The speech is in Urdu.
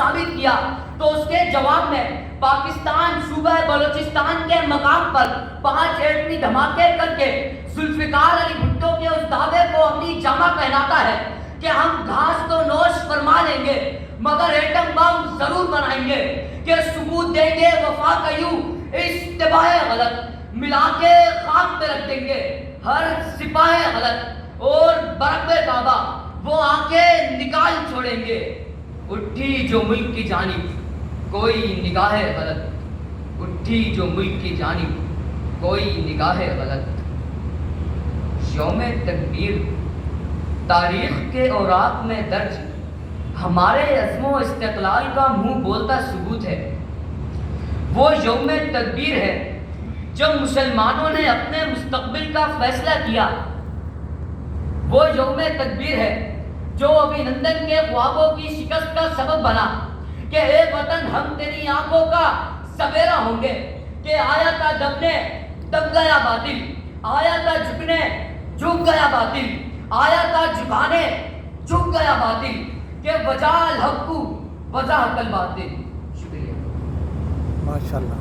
ثابت کیا تو اس کے جواب میں پاکستان صوبہ بلوچستان کے مقام پر 5 ایٹمی دھماکے کر کے ذوالفقار علی بھٹو کے اس دعوے کو اپنی جامہ پہناتا ہے کہ ہم گھاس تو نوش فرما لیں گے مگر ایٹم بم ضرور بنائیں گے، کہ ثبوت دیں گے وفا کا یوں اشتباہ غلط ملا کے خاک پہ رکھ دیں گے ہر سپاہ غلط اور برق کعبہ وہ آنکھیں نکال چھوڑیں گے۔ اٹھی جو ملک کی جانب کوئی نگاہ غلط، اٹھی جو ملک کی جانب کوئی نگاہ غلط، یوم تکبیر تاریخ کے اوراق میں درج ہمارے عزم و استقلال کا منہ بولتا ثبوت ہے۔ وہ یوم تکبیر ہے جب مسلمانوں نے اپنے مستقبل کا فیصلہ کیا، وہ یوم تکبیر ہے جو ابھینندن کے خوابوں کی شکست کا سبب بنا کہ اے وطن ہم تیری آنکھوں کا سویرا ہوں گے، کہ آیا تھا دبنے دب گیا باطل، آیا تھا جھکنے جھک گیا باطل، آیا تھا جھکانے جھک گیا باطل، کہ وجہ الحق کو وجہ الباطل۔ شکریہ۔ ماشاء اللہ۔